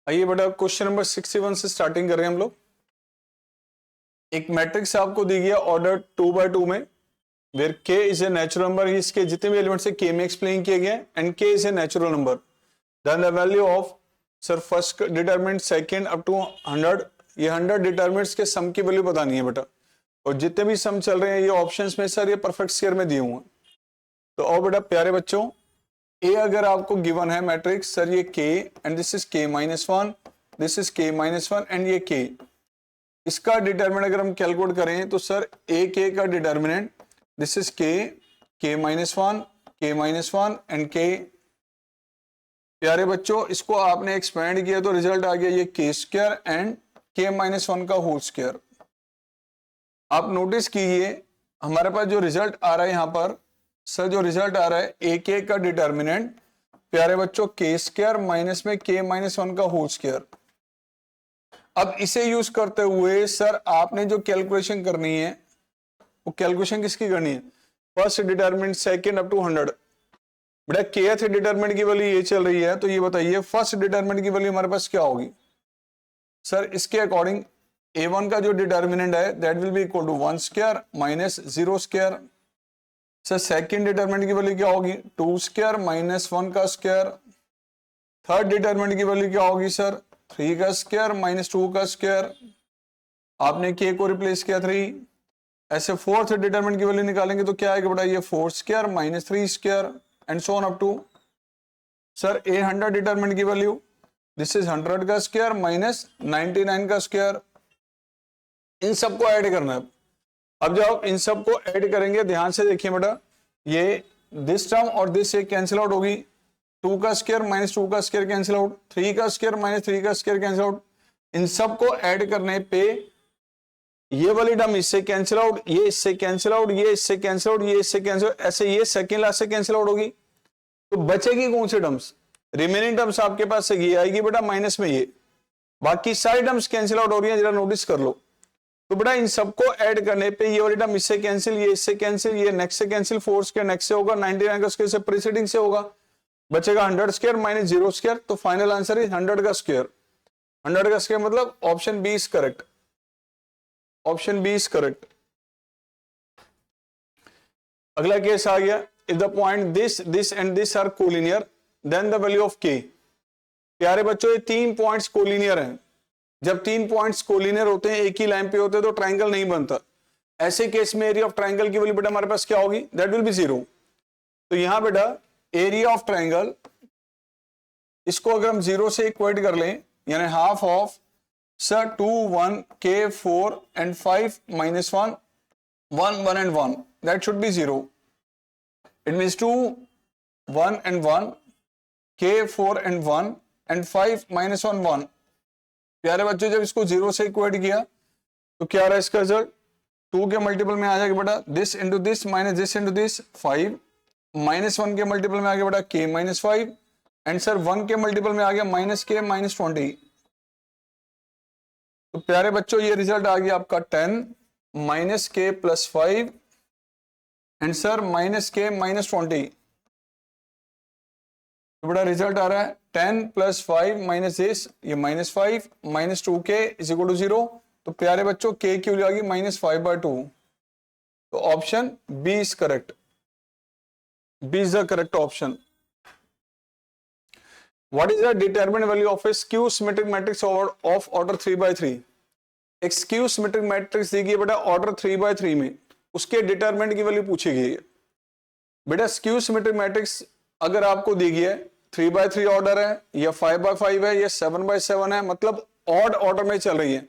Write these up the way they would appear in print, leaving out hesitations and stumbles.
आइए बेटा question number 61 से स्टार्टिंग कर रहे हैं हम लोग। एक मैट्रिक्स आपको दी गया ऑर्डर 2x2 में, where k is a natural number. इसके जितने भी एलिमेंट्स है k में एक्सप्लेन किए गए and k is a natural number. Then the value of sir first determinant second up to 100, ये 100 डिटरमिनेंट्स के सम की वैल्यू बतानी है बेटा। और जितने भी सम चल रहे हैं ये ऑप्शंस में सर ये परफेक्ट स्क्वायर में दिए हुए हैं। तो और बेटा प्यारे बच्चों, ए अगर आपको गिवन है मैट्रिक्स सर ये k and this is k minus 1, this is k minus 1 and ये k, इसका डिटरमिनेंट अगर हम कैलकुलेट करें तो सर ए के का determinant this is k minus 1, k minus 1 and k। प्यारे बच्चों इसको आपने एक्सपेंड किया तो रिजल्ट आ गया ये k square and k minus 1 का होल स्क्वायर। आप नोटिस कीजिए हमारे पास जो रिजल्ट आ रहा है यहां पर सर, जो रिजल्ट आ रहा है ए के का डिटरमिनेंट प्यारे बच्चों k स्क्वायर माइनस में k माइनस 1 का होल स्क्वायर। अब इसे यूज करते हुए सर आपने जो कैलकुलेशन करनी है वो कैलकुलेशन किसकी करनी है, first determinant second up to 100। बेटा kth डिटरमिनेंट की वैल्यू ये चल रही है तो ये बताइए फर्स्ट डिटरमिनेंट की वैल्यू हमारे पास क्या होगी। सर इसके अकॉर्डिंग a1 का जो डिटरमिनेंट है that will be equal to 1 square minus 0 square. Sir second determinant की वैल्यू क्या होगी 2 स्क्वायर माइनस 1 का स्क्वायर। थर्ड डिटरमिनेंट की वैल्यू क्या होगी सर 3 का स्क्वायर माइनस 2 का स्क्वायर। आपने k को रिप्लेस किया 3। ऐसे फोर्थ डिटरमिनेंट की वैल्यू निकालेंगे तो क्या आएगा बेटा ये 4 square minus 3 square and so on up to sir a 100 determinant की वैल्यू दिस इज 100 का स्क्वायर माइनस 99 का स्क्वायर। इन सबको ऐड करना है। अब जब आप इन सबको ऐड करेंगे ध्यान से देखिए बेटा, ये दिस टर्म और दिस एक कैंसिल आउट होगी, 2 का स्क्वायर माइनस 2 का स्क्वायर कैंसिल आउट, 3 का स्क्वायर माइनस 3 का स्क्वायर कैंसिल आउट। इन सबको ऐड करने पे ये वाली टर्म इससे कैंसिल आउट, ये इससे कैंसिल आउट, ये इससे कैंसिल आउट, ये इससे कैंसिल आउट, ऐसे ये सेकंड लास्ट से कैंसिल आउट होगी। तो बचेगी कौन सी टर्म्स, रिमेनिंग टर्म्स आपके पास से ये आएगी बेटा माइनस में ये, बाकी सारी टर्म्स कैंसिल आउट हो रही है, जरा नोटिस कर लो। तो बेटा इन सबको ऐड करने पे ये वाली टर्म इससे कैंसिल, ये इससे कैंसिल, ये नेक्स्ट से कैंसिल, 4 स्क्वायर नेक्स्ट से होगा, 99 का स्क्वायर से प्रीसीडिंग से होगा, बचेगा 100 स्क्वायर माइनस 0 स्क्वायर। तो फाइनल आंसर इज 100 का स्क्वायर। 100 का स्क्वायर मतलब option B is correct, option B is correct. अगला केस आ गया, if the point this this and this are collinear then the value of k। प्यारे बच्चों ये 3 पॉइंट्स कोलिनियर हैं। जब 3 पॉइंट्स कोलिनियर होते हैं, एक ही लाइन पे होते हैं तो ट्रायंगल नहीं बनता। ऐसे केस में एरिया ऑफ ट्रायंगल की वैल्यू बेटा हमारे पास क्या होगी, दैट विल बी 0। तो यहां बेटा एरिया ऑफ ट्रायंगल इसको अगर हम 0 से इक्वेट कर लें यानी half of sir 2 1 k 4 and 5 minus 1 1 1 and 1 that should be 0। It means 2 1 and 1 k 4 and 1 and 5 minus 1 1। प्यारे बच्चों जब इसको 0 से इक्वेट किया तो क्या रहा इसका रिजल्ट, 2 के मल्टीपल में आ जाएगा बेटा this into this minus this into this 5, minus 1 के मल्टीपल में आ गया बेटा k माइनस 5 एंड सर 1 के मल्टीपल में आ गया माइनस k माइनस 20। तो प्यारे बच्चों ये रिजल्ट आ गया आपका 10 minus k plus 5 and sir minus k minus 20। तो बड़ा रिजल्ट आ रहा है 10 प्लस 5 माइनस दिस, ये minus 5 minus 2k is equal to 0। तो प्यारे बच्चों k की वैल्यू आ गई माइनस 5/2। तो option B is correct, B is the correct option. What is the determinant value of a skew symmetric matrix of order 3/3। एक skew symmetric matrix दी गई बेटा order 3/3 में, उसके डिटरमिनेंट की वैल्यू पूछी गई है। बेटा स्क्यू सिमेट्रिक मैट्रिक्स अगर आपको दी गई है 3/3 ऑर्डर है या 5/5 है या 7/7 है, मतलब ऑड ऑर्डर में चल रही है,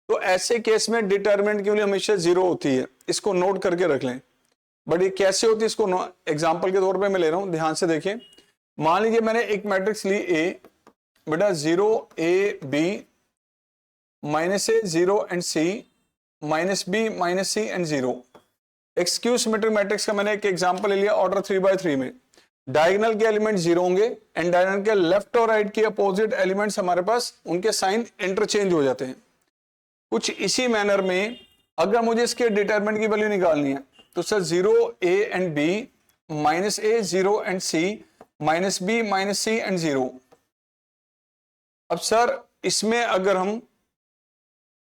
तो ऐसे केस में डिटरमिनेंट की वैल्यू हमेशा 0 होती है। इसको नोट करके रख लें। बट ये कैसे होती है इसको एग्जांपल के तौर पे मैं ले रहा हूं, ध्यान से देखिए। मान लीजिए मैंने एक मैट्रिक्स ली A, बेटा 0 A B minus A 0 and C minus B minus C and 0। एक स्क्यू सिमेट्रिक मैट्रिक्स का मैंने एक एग्जांपल ले लिया ऑर्डर 3/3 में। डायगोनल के एलिमेंट 0 होंगे एंड डायगोनल के लेफ्ट और राइट के अपोजिट एलिमेंट्स हमारे पास उनके साइन इंटरचेंज हो जाते हैं। कुछ इसी मैनर में अगर मुझे इसके डिटरमिनेंट की वैल्यू निकालनी है तो sir 0 A and B minus A 0 and C minus B minus C and 0। अब सर इसमें अगर हम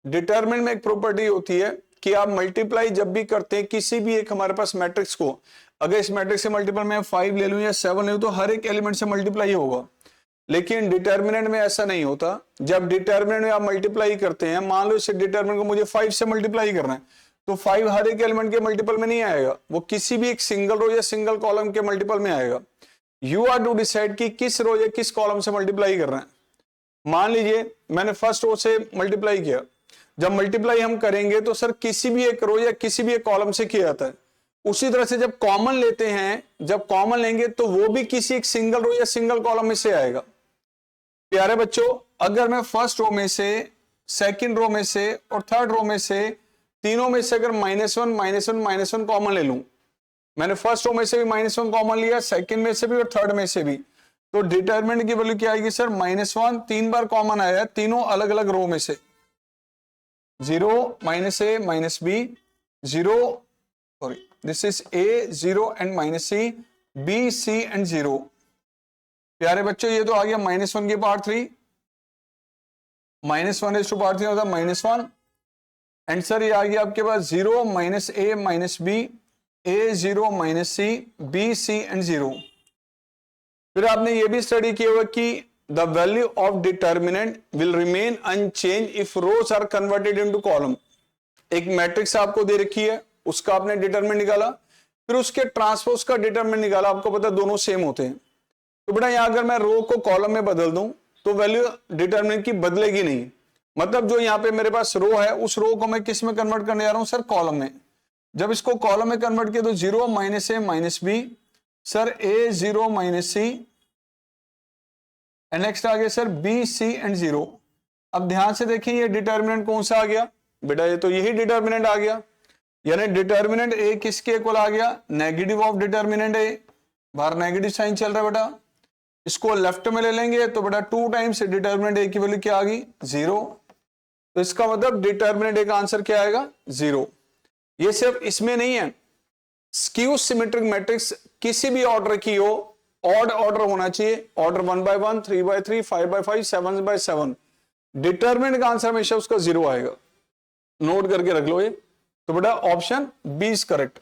डिटरमिनेंट में एक प्रॉपर्टी होती है कि आप मल्टीप्लाई जब भी करते हैं किसी भी एक हमारे पास मैट्रिक्स को, अगर इस मैट्रिक्स से मल्टीपल में 5 ले लूं या 7 ले लूं तो हर एक एलिमेंट से मल्टीप्लाई होगा। लेकिन डिटरमिनेंट में ऐसा नहीं होता। जब डिटरमिनेंट में आप मल्टीप्लाई करते हैं, मान लो इस डिटरमिनेंट को मुझे 5 से मल्टीप्लाई करना है, तो 5 हर एक एलिमेंट के मल्टीपल में नहीं आएगा, वो किसी भी एक सिंगल रो या सिंगल कॉलम के मल्टीपल में आएगा। यू आर टू डिसाइड कि किस रो या किस कॉलम से मल्टीप्लाई करना है। मान लीजिए मैंने फर्स्ट रो से मल्टीप्लाई किया, जब मल्टीप्लाई हम करेंगे तो सर किसी भी एक रो या किसी भी एक कॉलम से किया जाता है। उसी तरह से जब कॉमन लेते हैं, जब कॉमन लेंगे तो वो भी किसी एक सिंगल रो या सिंगल कॉलम में से आएगा। प्यारे बच्चों, अगर मैं फर्स्ट रो में से, सेकंड रो में से और थर्ड रो में से, तीनों में से अगर -1 -1 -1 कॉमन ले लूं, मैंने फर्स्ट रो में से भी -1 कॉमन लिया, सेकंड में से भी और थर्ड में से भी, तो डिटरमिनेंट की वैल्यू क्या आएगी सर? -1। 3 बार कॉमन आया है तीनों अलग अलग रो में से, 0 -a -b 0, sorry this is a 0 and -c, b c and 0। प्यारे बच्चों ये तो आ गया -1 की पावर 3, -1 is to power 3 होता है -1, एंड सर ये आ गया आपके पास 0 -a -b, a 0 -c, b c and 0। फिर आपने ये भी स्टडी किया हुआ कि the value of determinant will remain unchanged if rows are converted into columns. एक मैट्रिक्स आपको दे रखी है, उसका आपने डिटरमिनेंट निकाला, फिर उसके ट्रांसपोज का डिटरमिनेंट निकाला, आपको पता है दोनों सेम होते हैं। तो बेटा यहां अगर मैं रो को कॉलम में बदल दूं तो वैल्यू डिटरमिनेंट की बदलेगी नहीं। मतलब जो यहाँ पे मेरे पास रो है, उस रो को मैं किस में कन्वर्ट करने जा रहा हूं सर? कॉलम में। जब इसको कॉलम में कन्वर्ट किया तो 0 -a -b, sir a 0 -c, and next आ गया सर b c एंड 0। अब ध्यान से देखिए ये डिटरमिनेंट कौन सा आ गया बेटा? ये तो यही डिटरमिनेंट आ गया, यानी डिटरमिनेंट a किसके इक्वल आ गया? Negative of determinant a। बाहर नेगेटिव साइन चल रहा है बेटा, इसको लेफ्ट में ले लेंगे तो बेटा 2 टाइम्स डिटरमिनेंट a की वैल्यू क्या आ गई? 0। तो इसका मतलब डिटरमिनेंट a का आंसर क्या आएगा? 0। ये सिर्फ इसमें नहीं है, स्क्यू सिमेट्रिक मैट्रिक्स किसी भी ऑर्डर की हो, ऑड ऑर्डर होना चाहिए, order 1 by 1, 3 by 3, 5 by 5, 7 by 7, determinant का आंसर हमेशा उसका 0 आएगा। नोट करके रख लो ये। तो बेटा option B is correct.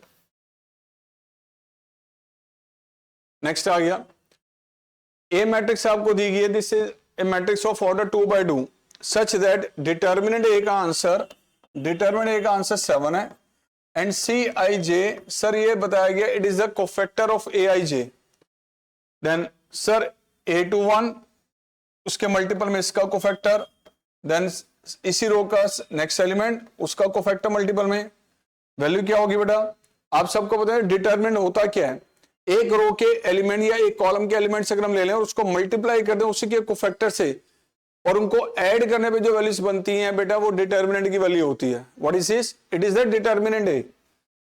Next आ गया, ए मैट्रिक्स आपको दी गई है, this is a matrix of order 2 by 2 such that determinant A का आंसर 7 है, and C I J, sir ये बताया गया it is the cofactor of A I J. Then sir a21 उसके मल्टीपल में इसका कोफैक्टर, देन इसी रो का नेक्स्ट एलिमेंट उसका कोफैक्टर मल्टीपल में, वैल्यू क्या होगी बेटा? आप सबको पता है डिटरमिनेंट होता क्या है? एक रो के एलिमेंट या एक कॉलम के एलिमेंट से अगर हम ले लें और उसको मल्टीप्लाई कर दें उसी के कोफैक्टर से, और उनको ऐड करने पे जो वैल्यूज बनती हैं बेटा वो डिटरमिनेंट की वैल्यू होती है। What is this? It is the determinant A.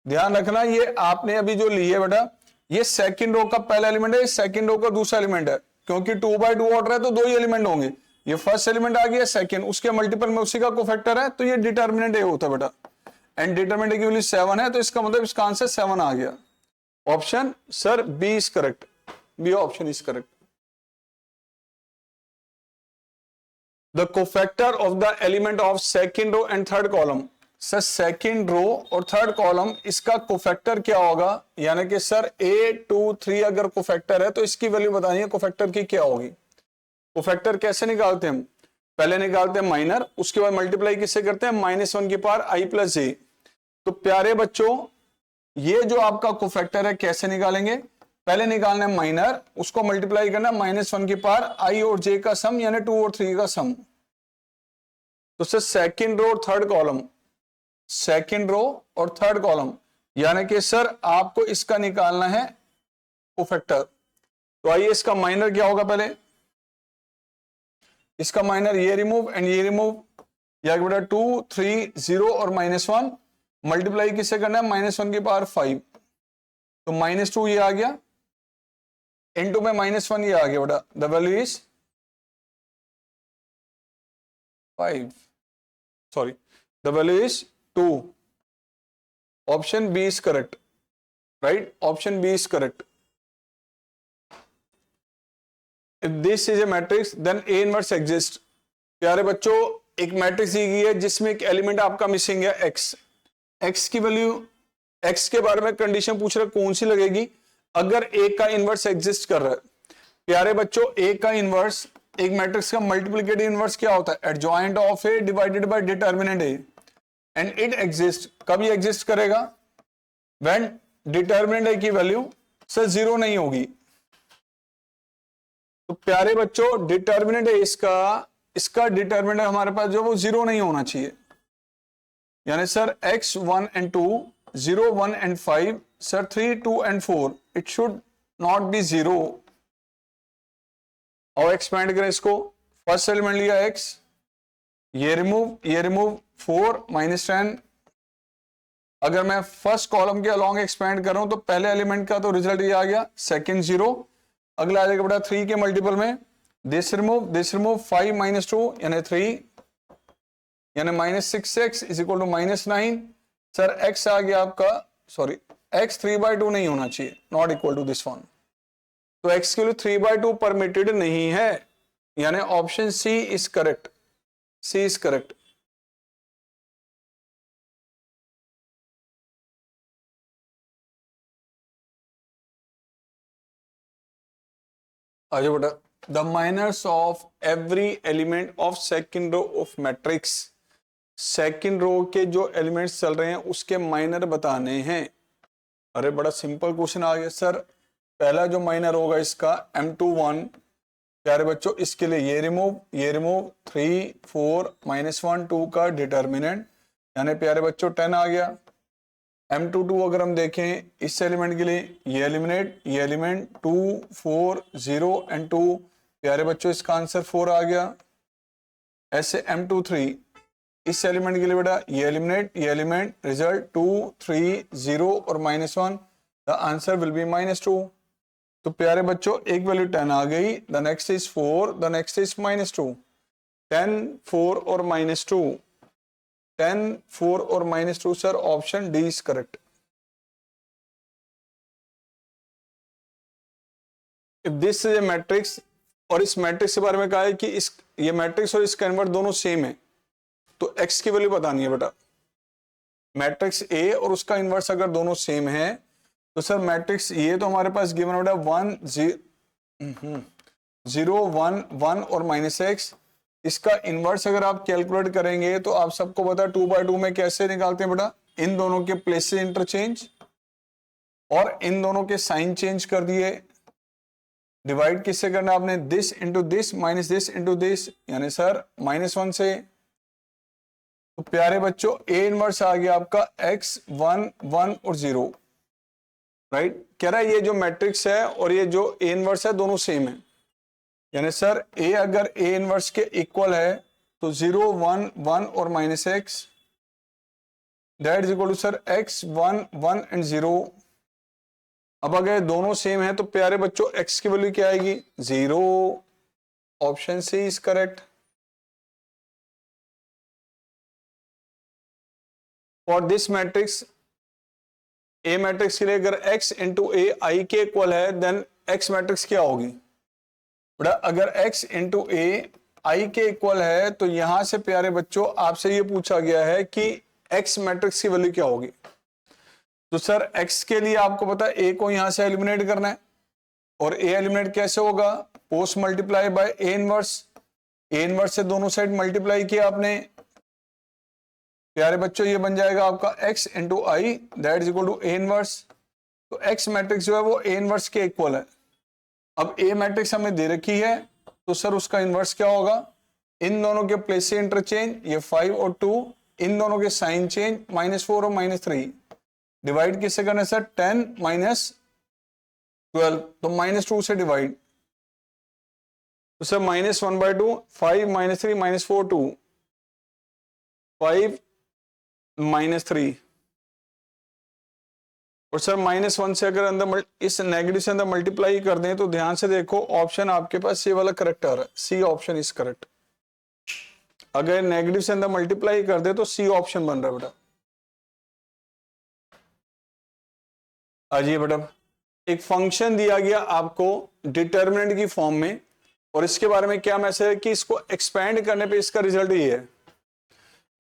ध्यान रखना, ये आपने अभी जो ली है बेटा, ये सेकंड रो का पहला एलिमेंट है, सेकंड रो का दूसरा एलिमेंट है, क्योंकि 2 by 2 ऑर्डर है तो 2 ही एलिमेंट होंगे। ये फर्स्ट एलिमेंट आ गया, सेकंड उसके मल्टीपल में उसी का कोफैक्टर है, तो ये डिटरमिनेंट ए होता है बेटा। एंड डिटरमिनेंट की वैल्यू 7 है, तो इसका मतलब इसका आंसर 7 आ गया। Option sir B is correct, B option is correct. The cofactor of the element of second row and third column, sir second row और थर्ड कॉलम इसका कोफैक्टर क्या होगा? यानी कि सर a23 अगर कोफैक्टर है तो इसकी वैल्यू बताइए कोफैक्टर की क्या होगी। कोफैक्टर कैसे निकालते हैं हम? पहले निकालते हैं माइनर, उसके बाद मल्टीप्लाई किससे करते हैं? -1 की पावर i + j। तो प्यारे बच्चों ये जो आपका कोफैक्टर है कैसे निकालेंगे? पहले निकालना है माइनर, उसको मल्टीप्लाई करना -1 की पावर i और j का सम, यानी 2 और 3 का सम। तो सर सेकंड रो और थर्ड कॉलम, सेकंड रो और थर्ड कॉलम, यानी कि सर आपको इसका निकालना है कोफैक्टर। तो आइए इसका माइनर क्या होगा? पहले इसका माइनर ये रिमूव एंड ये रिमूव, या बेटा 2 3 0 और -1 मल्टीप्लाई किससे करना है? -1 की पावर 5, तो -2 ये आ गया, इनटू में -1 ये आ गया बेटा, the value is 5, sorry the value is 2। Option B is correct, right? Option B is correct. If this is a matrix, then A inverse exists. प्यारे बच्चों एक मैट्रिक्स दी गई है जिसमें एक एलिमेंट आपका मिसिंग है एक्स। एक्स की वैल्यू, एक्स के बारे में कंडीशन पूछ रहा है कौन सी लगेगी अगर ए का इनवर्स एग्जिस्ट कर रहा है। प्यारे बच्चों ए का इनवर्स, एक मैट्रिक्स का मल्टीप्लिकेटिव इनवर्स क्या होता है? Adjoint of A divided by determinant A and it exist. कभी एग्जिस्ट करेगा? व्हेन डिटर्मिनेंट ए की वैल्यू सर जीरो नहीं होगी। तो प्यारे बच्चों डिटर्मिनेंट है इसका डिटर्मिनेंट हमारे पास जो वो जीरो नहीं होना चाहिए, यानी sir x 1 and 2, 0 1 and 5, sir 3 2 and 4, it should not B zero. और एक्सपेंड करें इसको, फर्स्ट एलिमेंट लिया x, ये रिमूव 4 -10। अगर मैं फर्स्ट कॉलम के अलोंग एक्सपेंड कर रहा हूं तो पहले एलिमेंट का तो रिजल्ट ये आ गया, सेकंड 0, अगला आ जाएगा बेटा 3 के मल्टीपल में, दिस रिमूव 5 -2 यानी 3 यानी -6x is equal to -9। Sir x आ गया आपका, सॉरी x 3/2 नहीं होना चाहिए, not equal to this one. तो x के लिए 3/2 परमिटेड नहीं है, यानी option C is correct. C is correct. आइए बेटा, the minors of every element of second row of matrix, second row के जो एलिमेंट्स चल रहे हैं उसके माइनर बताने हैं। अरे बड़ा सिंपल क्वेश्चन आ गया सर। पहला जो माइनर होगा इसका M21, प्यारे बच्चों इसके लिए ये रिमूव 3 4 -1 2 का डिटर्मिनेंट, यानी प्यारे बच्चों 10 आ गया। M22 अगर हम देखें इस एलिमेंट के लिए ये एलिमेंट 2 4 0 and 2, प्यारे बच्चों इसका आंसर 4 आ गया। ऐसे M23 इस एलिमेंट के लिए बेटा ये एलिमेंट रिजल्ट 2 3 0 और -1, द आंसर विल बी -2। तो प्यारे बच्चों एक वैल्यू 10 आ गई, the next is 4, the next is -2। 10 4 और -2, 10 4 और -2, sir option D is correct. If this is a matrix, और इस मैट्रिक्स के बारे में कहा है कि ये मैट्रिक्स और इसका इन्वर्स दोनों सेम है, तो x की वैल्यू बतानी है बेटा। मैट्रिक्स A और उसका इन्वर्स अगर दोनों सेम है तो सर मैट्रिक्स ये तो हमारे पास गिवन बेटा 1 0 1 1 और -x, इसका इन्वर्स अगर आप कैलकुलेट करेंगे तो आप सबको पता 2/2 में कैसे निकालते हैं बेटा, इन दोनों के प्लेसेस इंटरचेंज और इन दोनों के साइन चेंज कर दिए। डिवाइड किससे करना आपने? This into this minus this into this, यानी सर -1 से। तो प्यारे बच्चों ए इनवर्स आ गया आपका x 1 1 और 0, राइट। कह रहा है ये जो मैट्रिक्स है और ये जो ए इनवर्स है दोनों सेम है, यानी सर ए अगर ए इनवर्स के इक्वल है तो 0 1 1 और -x, that is equal to sir x 1 1 and 0। अब अगर दोनों सेम है तो प्यारे बच्चों x की वैल्यू क्या आएगी? 0। Option C is correct. और दिस मैट्रिक्स, ए मैट्रिक्स के लिए अगर x इंटू ए आई के इक्वल है देन x मैट्रिक्स क्या होगी बेटा? अगर x इंटू ए आई के इक्वल है तो यहां से प्यारे बच्चों आपसे ये पूछा गया है कि x मैट्रिक्स की वैल्यू क्या होगी। तो सर x के लिए आपको पता है a को यहां से एलिमिनेट करना है, और a एलिमिनेट कैसे होगा? Post multiply by a inverse. a inverse से दोनों साइड मल्टीप्लाई किया आपने, प्यारे बच्चों ये बन जाएगा आपका x into I, that is equal to A inverse. तो x मैट्रिक्स जो है वो ए इनवर्स के इक्वल है। अब a मैट्रिक्स हमें दे रखी है तो सर उसका इनवर्स क्या होगा? इन दोनों के प्लेस से इंटरचेंज, ये 5 और 2, इन दोनों के साइन चेंज, -4 और -3। डिवाइड किससे करना है सर? 10 -12, तो -2 से डिवाइड, तो सर -1/2, 5 -3 -4 2, 5 -3, और सर -1 से अगर अंदर इस नेगेटिव से अंदर मल्टीप्लाई कर दें तो ध्यान से देखो ऑप्शन आपके पास ये वाला करेक्ट आ रहा है, सी ऑप्शन इज करेक्ट। अगर नेगेटिव से अंदर मल्टीप्लाई कर दे तो सी ऑप्शन बन रहा है बेटा। आइए बेटा, एक फंक्शन दिया गया आपको डिटर्मिनेंट की फॉर्म में, और इसके बारे में क्या मैसेज है कि इसको एक्सपेंड करने पे इसका रिजल्ट ये है।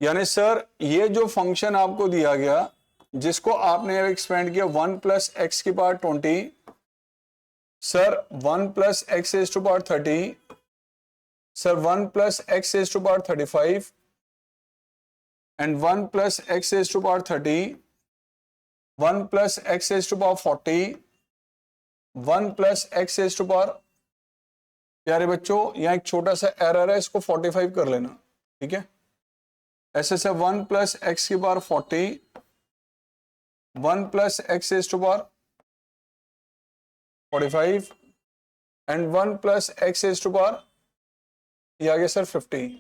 यानी सर ये जो फंक्शन आपको दिया गया जिसको आपने एक्सपेंड किया 1 प्लस एक्स की power 20, sir 1 plus x raise to power 30, sir 1 plus x raise to power 35 and 1 plus x raise to power 30, 1 plus x raise to power 40, 1 plus x raise to power, प्यारे बच्चों यहां एक छोटा सा error है, इसको 45 कर लेना, ठीक है। ऐसे से 1 प्लस एक्स की power 40, 1 plus x raise to power 45 and 1 plus x raise to power, ये आ गया सर 50।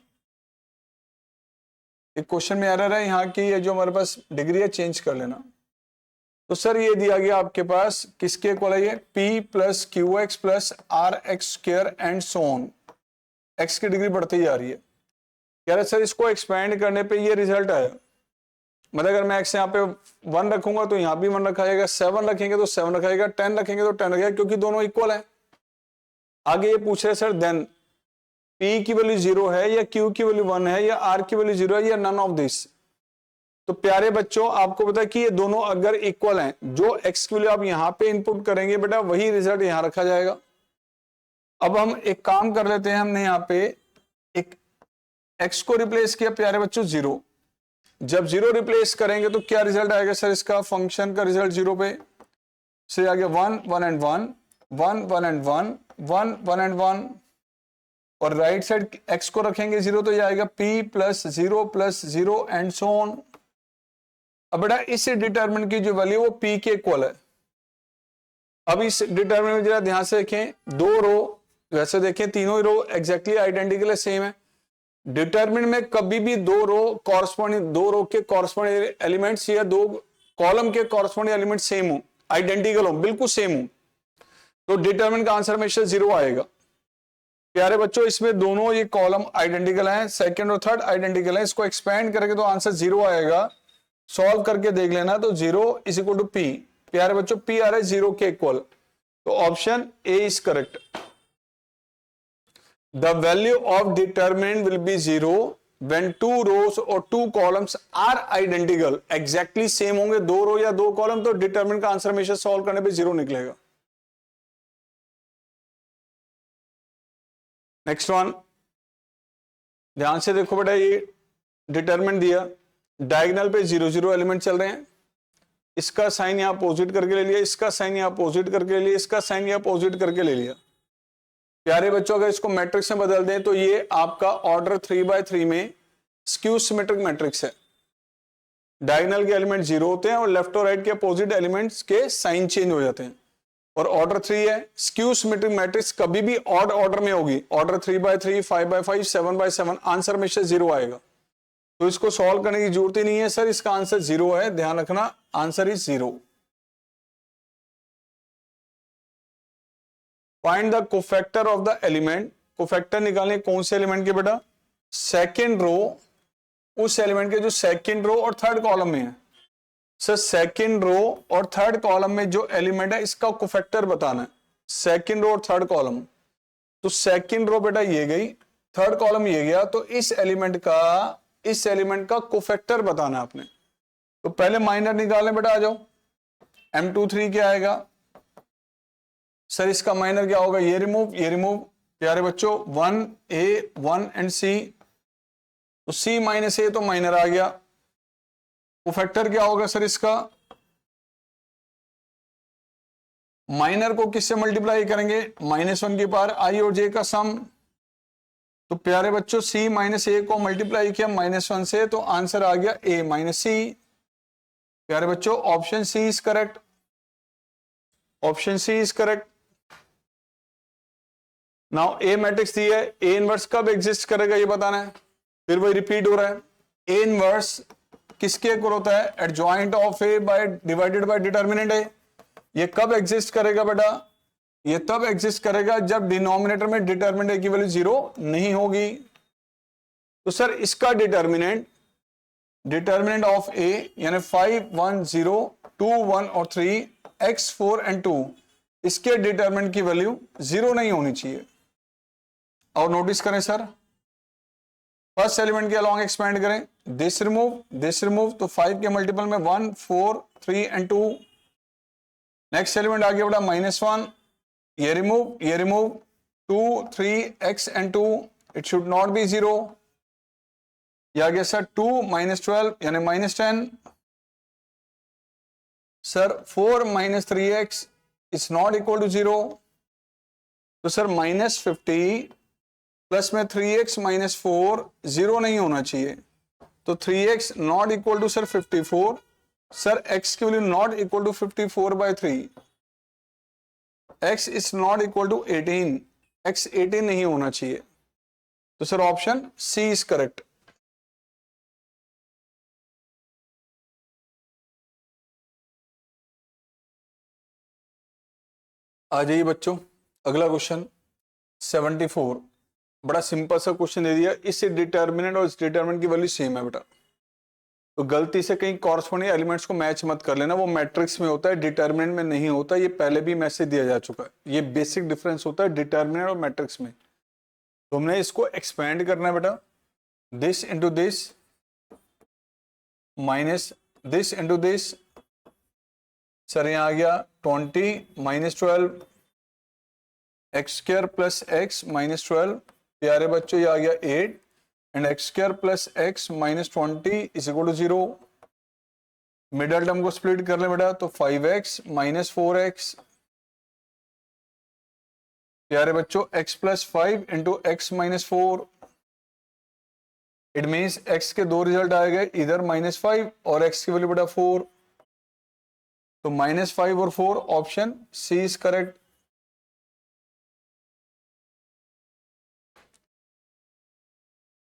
एक क्वेश्चन में एरर है यहाँ की, ये जो हमारे पास डिग्री है चेंज कर लेना। तो सर ये दिया गया आपके पास किसके इक्वल है, ये p plus q x plus r x square and so on, x की डिग्री बढ़ती जा रही है। कह रहे सर इसको एक्सपेंड करने पे ये रिजल्ट आया, मतलब अगर मैं एक्स यहाँ पे 1 रखूंगा तो यहाँ भी 1 रखा जाएगा, 7 रखेंगे तो 7 रखा जाएगा, 10 रखेंगे तो 10 रखेगा, क्योंकि दोनों इक्वल है। आगे ये पूछ रहे सर देन p की वैल्यू 0 है या q की वैल्यू 1 है या r की वैल्यू 0 है या नन ऑफ दिस। तो प्यारे बच्चों आपको पता है कि ये दोनों अगर इक्वल हैं, जो x की वैल्यू आप यहां पे इनपुट करेंगे बेटा वही रिजल्ट यहां रखा जाएगा। अब हम एक काम कर लेते हैं, हमने यहाँ पे एक x को रिप्लेस किया प्यारे बच्चों 0, जब 0 रिप्लेस करेंगे तो क्या रिजल्ट आएगा सर, इसका फंक्शन का रिजल्ट 0 पे से आ गया 1 1 एंड 1 1 1 एंड 1 1 1 एंड 1, और राइट साइड x को रखेंगे 0 तो ये आएगा p plus 0 and so on. अब बेटा इस डिटरमिनेंट की जो वैल्यू वो p के इक्वल है। अब इस डिटरमिनेंट में जरा ध्यान से देखें, 2 रो, वैसे देखें तीनों ही रो एग्जैक्टली आइडेंटिकल है, सेम है। डिटरमिनेंट में कभी भी 2 रो के कॉरस्पॉन्डिंग एलिमेंट्स या 2 कॉलम के कॉरस्पॉन्डिंग एलिमेंट सेम हो, आइडेंटिकल हो, बिल्कुल सेम हो, तो डिटरमिनेंट का आंसर हमेशा 0 आएगा। प्यारे बच्चों इसमें दोनों ये कॉलम आइडेंटिकल हैं, सेकंड और थर्ड आइडेंटिकल है, इसको एक्सपेंड करके तो आंसर 0 आएगा। सॉल्व करके देख लेना, तो 0 इज इक्वल टू p, प्यारे बच्चों p आ रहा है 0 के इक्वल, तो option A is correct. The value of determinant will be 0 when 2 rows और 2 columns are identical, exactly same होंगे 2 रो या 2 कॉलम, तो डिटरमिनेंट का आंसर हमेशा सॉल्व करने पे 0 निकलेगा। नेक्स्ट वन, ध्यान से देखो बेटा, ये डिटरमिनेंट दिया, डायगोनल पे 0 0 एलिमेंट चल रहे हैं, इसका साइन यहां अपोजिट करके ले लिया, इसका साइन यहां अपोजिट करके ले लिया, इसका साइन यहां अपोजिट करके ले लिया। प्यारे बच्चों अगर इसको मैट्रिक्स में बदल दें तो ये आपका ऑर्डर 3x3 में स्क्यू सिमेट्रिक मैट्रिक्स है। डायगोनल के एलिमेंट 0 होते हैं और लेफ्ट और राइट के अपोजिट एलिमेंट्स के साइन चेंज हो जाते हैं, और ऑर्डर 3 है। स्क्यू सिमेट्रिक मैट्रिक्स कभी भी ऑड ऑर्डर में होगी, order 3x3, 5x5, 7x7, answer हमेशा 0 आएगा। तो इसको सॉल्व करने की जरूरत ही नहीं है सर, इसका आंसर 0 है, ध्यान रखना, answer is 0। Find the cofactor of the element, cofactor निकालने कौन से एलिमेंट के बेटा, सेकेंड रो, उस एलिमेंट के जो सेकेंड रो और थर्ड कॉलम में है। सर सेकेंड रो और थर्ड कॉलम में जो एलिमेंट है इसका कोफैक्टर बताना है, सेकेंड रो और थर्ड कॉलम। तो सेकेंड रो बेटा ये गई, थर्ड कॉलम ये गया, तो इस एलिमेंट का कोफैक्टर बताना है आपने। तो पहले माइनर निकालें बेटा, आ जाओ। M23 क्या आएगा सर, इसका माइनर क्या होगा, ये रिमूव। प्यारे बच्चों 1A 1 एंड C, तो C माइनस A तो माइनर आ गया। कोफैक्टर क्या होगा सर इसका, माइनर को किससे मल्टीप्लाई करेंगे, -1 की पावर I और J का सम। तो प्यारे बच्चों C माइनस A को मल्टीप्लाई किया -1 से, तो आंसर आ गया A माइनस C। प्यारे बच्चों option C is correct, option C is correct. Now A matrix दी है, A इनवर्स कब एग्जिस्ट करेगा ये बताना है, फिर वही रिपीट हो रहा है। A इनवर्स किसके इक्वल होता है, adjoint of A by divided by determinant A। ये कब एग्जिस्ट करेगा बेटा, ये तब एग्जिस्ट करेगा जब डिनोमिनेटर में डिटरमिनेंट A की वैल्यू 0 नहीं होगी। तो सर इसका डिटरमिनेंट ऑफ A यानी 5 1 0 2 1 और 3 x 4 एंड 2, इसके डिटरमिनेंट की वैल्यू 0 नहीं होनी चाहिए। और नोटिस करें सर, फर्स्ट एलिमेंट के अलॉन्ग एक्सपेंड करें, दिस रिमूव, तो 5 के मल्टीपल में 1, 4, 3 एंड 2। नेक्स्ट एलिमेंट आगे बढ़ा -1, ये remove 2, 3, x and 2, it should not be 0। ये आ गया सर 2 -12 यानी -10। Sir 4 - 3x is not equal to 0, तो सर -50 प्लस में 3x - 4 0 नहीं होना चाहिए, तो 3x not equal to sir 54। Sir x की value not equal to 54/3, x is not equal to 18, x 18 नहीं होना चाहिए, तो sir option C is correct. आ जाइए बच्चों, अगला क्वेश्चन 74, बड़ा सिंपल सा क्वेश्चन दे दिया, इस डिटर्मिनेंट और इस डिटर्मिनेंट की वैल्यू सेम है बेटा, तो गलती से कहीं कॉरस्पॉन्डिंग एलिमेंट्स को मैच मत कर लेना, वो मैट्रिक्स में होता है, डिटर्मिनेंट में नहीं होता, ये पहले भी मैसेज दिया जा चुका है, ये बेसिक डिफरेंस होता है डिटर्मिनेंट और मैट्रिक्स में। तो हमने इसको एक्सपेंड करना है बेटा, this into this minus this into this, sir यहाँ आ गया 20 - 12 x² प्लस x -12, प्यारे बच्चों ये आ गया 8 and x² plus x -20 is equal to 0। Middle term को स्प्लिट कर ले बेटा, तो 5x - 4x, प्यारे बच्चों x plus 5 into x -4, it means x के दो रिजल्ट आए गए, इधर -5 और x की वैल्यू बेटा 4, तो -5 और 4, option C is correct.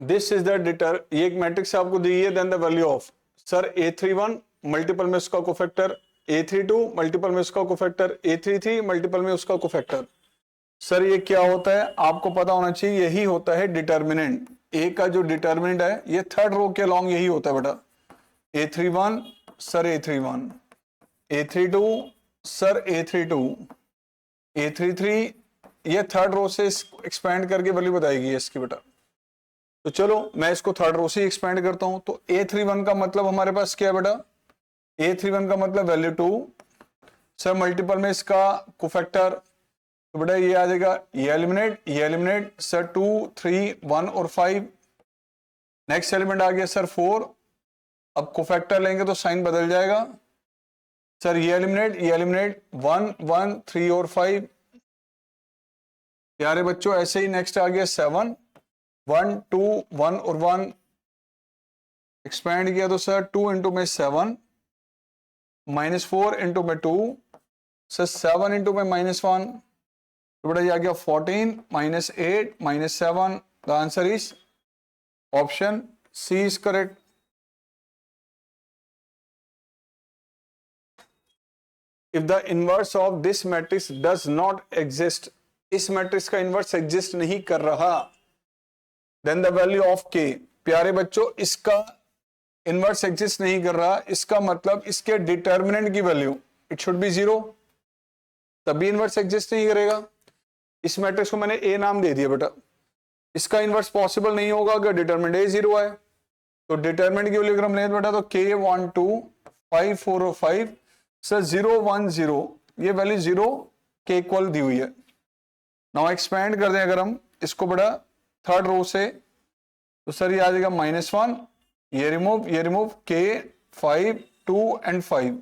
This is the deter, ये एक मैट्रिक्स आपको दी है, then the value of sir A31 multiple में उसका कोफैक्टर, A32 मल्टीपल में उसका कोफैक्टर, A33 मल्टीपल में उसका कोफैक्टर। सर ये क्या होता है आपको पता होना चाहिए, यही होता है डिटर्मिनेंट, ए का जो डिटर्मिनेंट है ये थर्ड रो के अलॉन्ग यही होता है बेटा, A31 sir A31, A32 sir A32, A33, ये थर्ड रो से एक्सपेंड करके वैल्यू बताएगी इसकी बेटा। तो चलो मैं इसको थर्ड रो से एक्सपेंड करता हूं, तो A31 का मतलब हमारे पास क्या है बेटा, A31 का मतलब वैल्यू 2, सर मल्टीपल में इसका कोफैक्टर, तो बेटा ये आ जाएगा, ये एलिमिनेट सर 2, 3, 1 और 5। नेक्स्ट एलिमेंट आ गया सर 4, अब कोफैक्टर लेंगे तो साइन बदल जाएगा, सर ये एलिमिनेट 1, 1, 3 और 5। प्यारे बच्चों ऐसे ही नेक्स्ट आ गया 7, 1, 2, 1 और 1, एक्सपेंड किया तो सर 2 इंटू में 7 -4 इंटू में 2, सर 7 इंटू में -1, तो बेटा ये आ गया 14 -8 -7, the answer is option C is correct. If the inverse of this matrix does not exist, इस मैट्रिक्स का इनवर्स एग्जिस्ट नहीं कर रहा, देन द वैल्यू ऑफ के, प्यारे बच्चों इसका इनवर्स एग्जिस्ट नहीं कर रहा, इसका मतलब इसके डिटर्मिनेंट की वैल्यू इट शुड बी 0, तभी इनवर्स एग्जिस्ट नहीं करेगा। इस मैट्रिक्स को मैंने ए नाम दे दिया बेटा, इसका इनवर्स पॉसिबल नहीं होगा अगर डिटर्मिनेंट ए 0 है, तो डिटर्मिनेंट की वैल्यू अगर हम लें बेटा तो k 1 2 5 4 और 5, सर 0 1 0, ये वैल्यू 0 के इक्वल दी हुई है। नाउ एक्सपेंड कर दें अगर हम इसको बेटा थर्ड रो से, तो सर ये आ जाएगा -1, ये रिमूव k 5 2 एंड 5,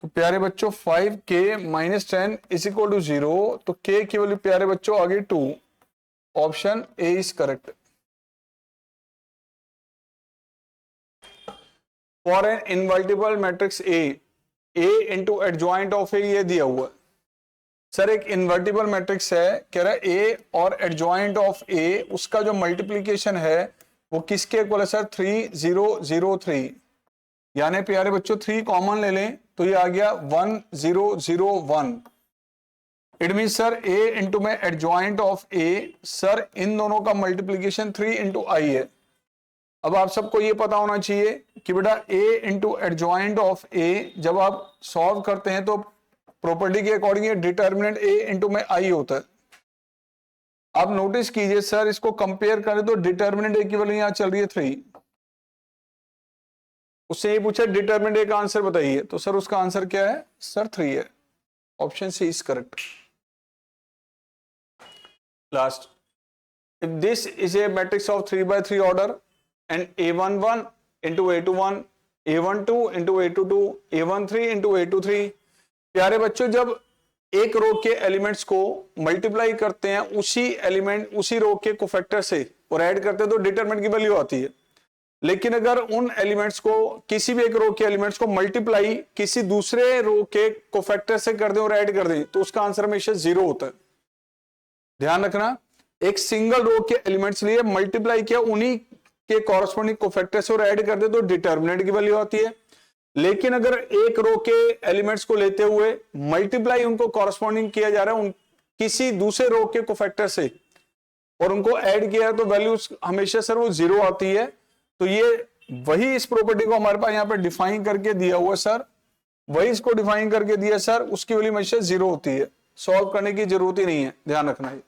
तो प्यारे बच्चों 5k - 10 इज इक्वल टू 0, तो k की वैल्यू प्यारे बच्चों आ गई 2, option A is correct. For an invertible matrix A into adjoint of A, ये दिया हुआ सर, एक इन्वर्टिबल मैट्रिक्स है, कह रहा है ए और एडजॉइंट ऑफ ए, उसका जो मल्टीप्लीकेशन है वो किसके इक्वल है सर 3 0 0 3, यानी प्यारे बच्चों 3 कॉमन ले लें तो ये आ गया 1 0 0 1, it mean sir A into में एडजॉइंट ऑफ ए, सर इन दोनों का मल्टीप्लीकेशन 3 इंटू आई है। अब आप सबको ये पता होना चाहिए कि बेटा a into adjoint of a जब आप सॉल्व करते हैं तो प्रॉपर्टी के अकॉर्डिंग डिटर्मिनेंट a इंटू में i होता है, आप नोटिस कीजिए सर, इसको कंपेयर करें तो डिटर्मिनेंट ए की वैल्यू यहां चल रही है 3, उससे ये पूछा डिटर्मिनेंट ए का आंसर बताइए, तो सर उसका आंसर क्या है सर 3 है, option C is correct. Last, if this is a matrix of 3 by 3 order and a11 into a21, a12 into a22, a13 into a23, प्यारे बच्चों जब एक रो के एलिमेंट्स को मल्टीप्लाई करते हैं उसी रो के कोफैक्टर से और ऐड करते हैं तो डिटरमिनेंट की वैल्यू आती है। लेकिन अगर उन एलिमेंट्स को, किसी भी एक रो के एलिमेंट्स को मल्टीप्लाई किसी दूसरे रो के कोफैक्टर से कर दें और ऐड कर दें तो उसका आंसर हमेशा 0 होता है। ध्यान रखना, एक सिंगल रो के एलिमेंट्स लिए मल्टीप्लाई किया उन्हीं के कॉरस्पॉन्डिंग कोफैक्टर से और ऐड कर दे तो डिटर्मिनेंट की वैल्यू आती है। लेकिन अगर एक रो के एलिमेंट्स को लेते हुए मल्टीप्लाई उनको कॉरस्पॉन्डिंग किया जा रहा है किसी दूसरे रो के कोफैक्टर से और उनको ऐड किया है तो वैल्यू हमेशा सर वो 0 आती है। तो ये वही इस प्रॉपर्टी को हमारे पास यहाँ पे डिफाइन करके दिया हुआ सर, वही इसको डिफाइन करके दिया सर, उसकी वैल्यू हमेशा 0 होती है, सॉल्व करने की जरूरत ही नहीं है, ध्यान रखना है।